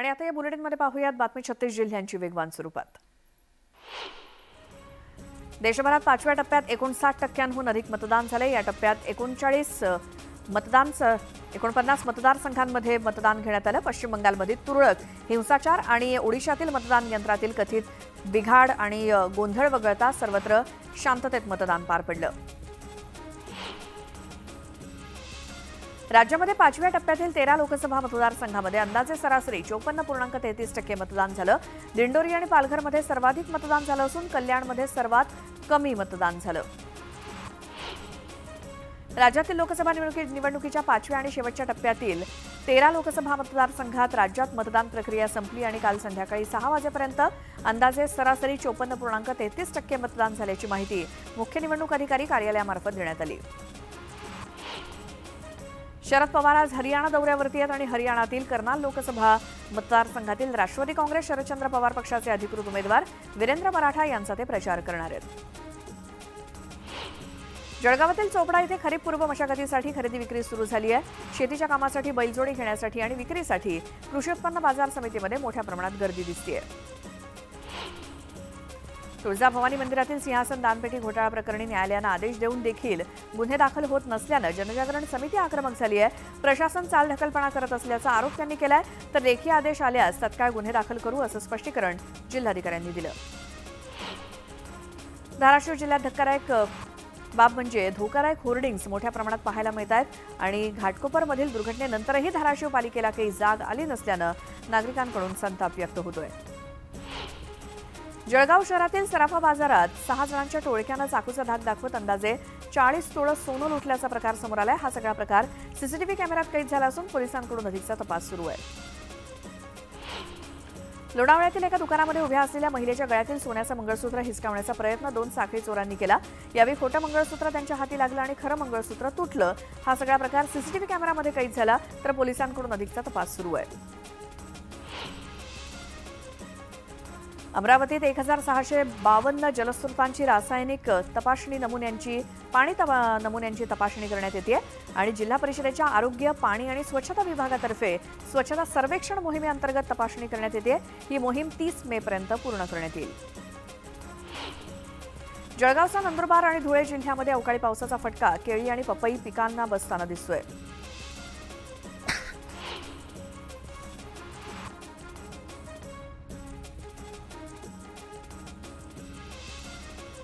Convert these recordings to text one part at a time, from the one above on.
आणि आता या बुलेटिनमध्ये पाहूयात बातमी 36 जिल्ह्यांची वेगवान स्वरूपात। देशभरात 5व्या टप्प्यात 59% अधिक मतदान झाले। या टप्प्यात 49 मतदारसंघांमध्ये मतदान घेण्यात आलं। पश्चिम बंगालमध्ये तुरळक हिंसाचार आणि ओडिशातील मतदान यंत्रातील कथित बिघाड आणि गोंधळ वगळता सर्वत्र शांततेत मतदान पार पडलं। राज्यामध्ये 5व्या टप्प्यातील 13 लोकसभा मतदारसंघांमध्ये अंदाजे सरासरी 54.33% मतदान झालं। दिंडोरी आणि पालघरमध्ये सर्वाधिक मतदान झालं असून कल्याणमध्ये सर्वात कमी मतदान झालं। राज्यातील लोकसभा निवडणुकीच्या 5व्या आणि शेवटच्या टप्प्यातील 13 लोकसभा मतदारसंघात राज्यात मतदान प्रक्रिया संपली आणि काल संध्याकाळी 6 वाजेपर्यंत अंदाजे सरासरी 54.33% मतदान झाल्याची माहिती मुख्य निवडणूक अधिकारी कार्यालयामार्फत देण्यात आली। शरद पवार आज हरियाणा दौऱ्यावरती आहेत आणि हरियाणातील कर्नाल लोकसभा मतदारसंघातील राष्ट्रवादी काँग्रेस शरदचंद्र पवार पक्षाचे अधिकृत उमेदवार वीरेंद्र मराठा यांचा ते प्रचार करणार आहेत। जळगावातील चोपडा येथे खरीप पूर्व मशागतीसाठी खरेदी विक्री सुरू झाली आहे। शेतीच्या कामासाठी बैलजोडी घेण्यासाठी आणि विक्रीसाठी कृषी उत्पन्न बाजार समितीमध्ये मोठ्या प्रमाणात गर्दी दिसतेय। तुळजाभवानी मंदिरातील सिंहासन दानपेटी घोटाळा प्रकरणी न्यायालयाने आदेश देऊन देखील गुन्हे दाखल होत नसल्याने जनजागरण समिती आक्रमक झाली आहे। प्रशासन चालढकलपणा करत असल्याचा आरोप त्यांनी केलाय। तर लेखी आदेश आल्यास तत्काळ गुन्हे दाखल करू असं स्पष्टीकरण जिल्हाधिकाऱ्यांनी दिलं। धाराशिव जिल्ह्यात धक्कादायक बाब म्हणजे धोकादायक होर्डिंग्स मोठ्या प्रमाणात पाहायला मिळत आहेत आणि घाटकोपरमधील दुर्घटनेनंतरही धाराशिव पालिकेला काही जाग आली नसल्यानं नागरिकांकडून संताप व्यक्त होतोय। जळगाव शहरातील सराफा बाजारात 6 जणांच्या टोळक्यानं चाकूचा धाक दाखवत अंदाजे 40 तोळे सोनं लुटल्याचा प्रकार समोर आलाय। हा सगळा प्रकार सीसीटीव्ही कॅमेऱ्यात कैद झाला असून पोलिसांकडून अधिकचा तपास सुरू आहे। लोणावळ्यातील एका दुकानामध्ये उभ्या असलेल्या महिलेच्या गळ्यातील सोन्याचं मंगळसूत्र हिसकावण्याचा प्रयत्न 2 साखळी चोरांनी केला। यावेळी खोटं मंगळसूत्र त्यांच्या हाती लागलं आणि खरं मंगळसूत्र तुटलं। हा सगळा प्रकार सीसीटीव्ही कॅमेऱ्यामध्ये कैद झाला तर पोलिसांकडून अधिकचा तपास सुरू आहे। अमरावतीत 1652 जलस्रोतांची रासायनिक तपासणी नमुन्यांची तपासणी करण्यात येते आणि जिल्हा परिषदेच्या आरोग्य, पाणी आणि स्वच्छता विभागातर्फे स्वच्छता सर्वेक्षण मोहिमेअंतर्गत तपासणी करण्यात येते। ही मोहीम 30 मे पर्यंत पूर्ण करण्यात येईल। जळगावचा नंदुरबार आणि धुळे जिल्ह्यामध्ये अवकाळी पावसाचा फटका केळी आणि पपई पिकांना बसताना दिसतोय।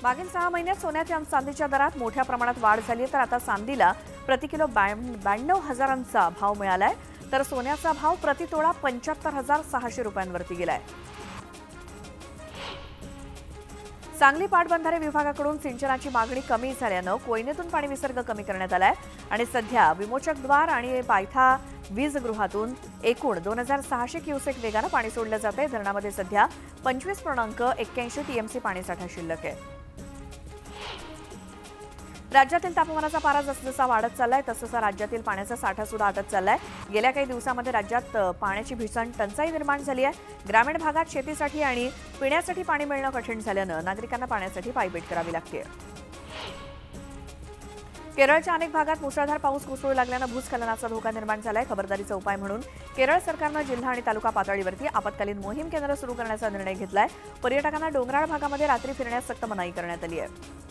मागील 6 महिन्यात सोन्याच्या चांदीच्या दरात मोठ्या प्रमाणात वाढ झाली आहे। तर आता चांदीला प्रति किलो 92,000चा भाव मिळालाय तर सोन्याचा भाव प्रति तोळा 75,600 रुपयांवरती गेलाय। सांगली पाटबंधारे विभागाकडून सिंचनाची मागणी कमी झाल्यानं कोयनेतून पाणी विसर्ग कमी करण्यात आलाय आणि सध्या विमोचकद्वार आणि पायथा वीजगृहातून एकूण 2600 क्युसेक वेगानं पाणी सोडलं जातंय। धरणामध्ये सध्या 25.81 टीएमसी पाणीसाठा शिल्लक आहे। राज्यातील तापमानाचा पारा जसजसा वाढत चाललाय तसतसा राज्यातील पाण्याचा साठा सुद्धा आटत चाललाय। गेल्या काही दिवसांमध्ये राज्यात पाण्याची भीषण टंचाई निर्माण झाली आहे। ग्रामीण भागात शेतीसाठी आणि पिण्यासाठी पाणी मिळणं कठीण झाल्यानं नागरिकांना पाण्यासाठी पायपीट करावी लागते। केरळच्या अनेक भागात मुसळधार पाऊस कोसळू लागल्यानं भूस्खलनाचा धोका निर्माण झालाय। खबरदारीचा उपाय म्हणून केरळ सरकारनं जिल्हा आणि तालुका पातळीवरती आपत्कालीन मोहीम केंद्र सुरू करण्याचा निर्णय घेतलाय। पर्यटकांना डोंगराळ भागामध्ये रात्री फिरण्यास सक्त मनाई करण्यात आली आहे।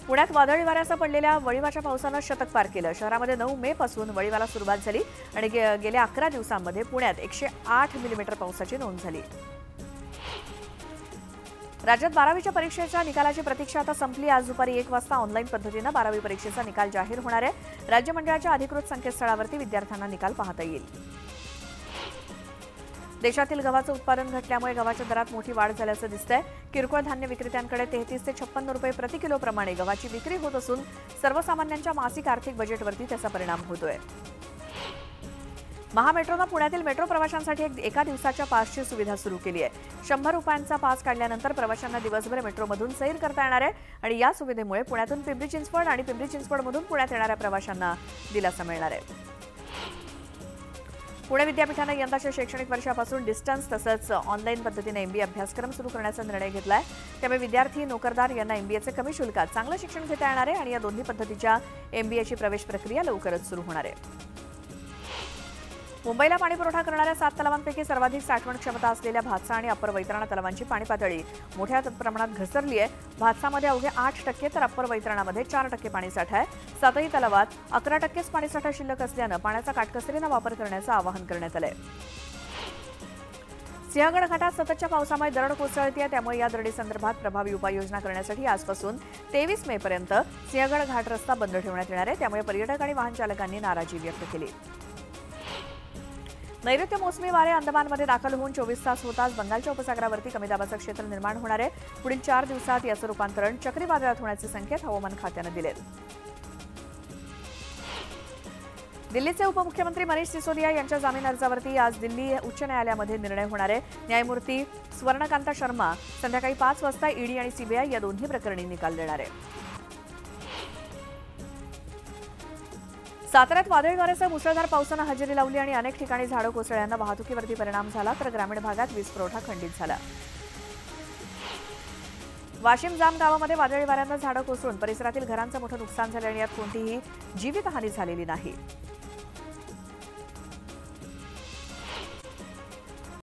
पुण्यात वादळी वाऱ्यासह पडलेल्या वळीवाच्या पावसानं शतक पार केलं। शहरामध्ये 9 मे पासून वळीवाला सुरुवात झाली आणि गेल्या 11 दिवसांमध्ये पुण्यात 108 मिलीमीटर पावसाची नोंद झाली। राज्यात 12वीच्या परीक्षेच्या निकालाची प्रतीक्षा आता संपली। आज दुपारी 1 वाजता ऑनलाईन पद्धतीनं 12वी परीक्षेचा निकाल जाहीर होणार आहे। राज्य मंडळाच्या अधिकृत संकेतस्थळावरती विद्यार्थ्यांना निकाल पाहता येईल। देशातील गव्हाचं उत्पादन घटल्यामुळे गव्हाच्या दरात मोठी वाढ झाल्याचं दिसतंय। किरकोळ धान्य विक्रेत्यांकडे 33 ते 56 रुपये प्रति किलो प्रमाणे गव्हाची विक्री होत असून सर्वसामान्यांच्या मासिक आर्थिक बजेटवरती त्याचा परिणाम होतोय। महामेट्रोनं पुण्यातील मेट्रो प्रवाशांसाठी एका दिवसाच्या पासची सुविधा सुरू केली आहे। 100 रुपयांचा पास काढल्यानंतर प्रवाशांना दिवसभर मेट्रोमधून सैर करता येणार आहे आणि या सुविधेमुळे पुण्यातून पिंपरी चिंचवड आणि पिंपरी चिंचवडमधून पुण्यात येणाऱ्या प्रवाशांना दिलासा मिळणार आहे। पुणे विद्यापीठानं यंदाच्या शैक्षणिक वर्षापासून डिस्टन्स तसंच ऑनलाईन पद्धतीने एमबीए अभ्यासक्रम सुरू करण्याचा निर्णय घेतलाय। त्यामुळे विद्यार्थी नोकरदार यांना एमबीएचे कमी शुल्कात चांगलं शिक्षण घेता येणार आहे आणि या दोन्ही पद्धतीच्या एमबीएची प्रवेश प्रक्रिया लवकरच सुरू होणार आहे। मुंबईला पाणीपुरवठा करणाऱ्या 7 तलावांपैकी सर्वाधिक साठवण क्षमता असलेल्या भातसा आणि अप्पर वैतरणा तलावांची पाणी पातळी मोठ्या प्रमाणात घसरली आहे. भातसामध्ये अवघे 8% तर अप्पर वैतरणामध्ये 4% पाणीसाठा आहे. 7ही तलावात 11%च पाणीसाठा शिल्लक असल्यानं पाण्याचा काटकसरीनं वापर करण्याचं आवाहन करण्यात आलंय. सिंहगड घाटात सततच्या पावसामुळे दरड कोसळते आहे. त्यामुळे या दरडीसंदर्भात प्रभावी उपाययोजना करण्यासाठी आजपासून 23 मे पर्यंत सिंहगड घाट रस्ता बंद ठेवण्यात येणार आहे. त्यामुळे पर्यटक आणि वाहन चालकांनी नाराजी व्यक्त केली. नैऋत्य मोसमी वारे अंदमानमध्ये दाखल होऊन 24 तास होताच बंगालच्या उपसागरावरती कमी दाबाचं क्षेत्र निर्माण होणार आहे. पुढील 4 दिवसात याचं रूपांतरण चक्रीवादळात होण्याचे संकेत हवामान खात्यानं दिलेत. दिल्लीचे उपमुख्यमंत्री मनीष सिसोदिया यांच्या जामीन अर्जावरती आज दिल्ली उच्च न्यायालयामध्ये निर्णय होणार आहे. न्यायमूर्ती स्वर्णकांता शर्मा संध्याकाळी 5 वाजता ईडी आणि सीबीआय या दोन्ही प्रकरणी निकाल देणार आहे. साताऱ्यात वादळी वाऱ्यासह मुसळधार पावसानं हजेरी लावली आणि अनेक ठिकाणी झाडं कोसळल्यानं वाहतुकीवरती परिणाम झाला, तर ग्रामीण भागात वीज पुरवठा खंडित झाला. वाशिम जाम गावामध्ये वादळी वाऱ्यानं झाडं कोसळून परिसरातील घरांचं मोठं नुकसान झालं आणि यात कोणतीही जीवितहानी झालेली नाही.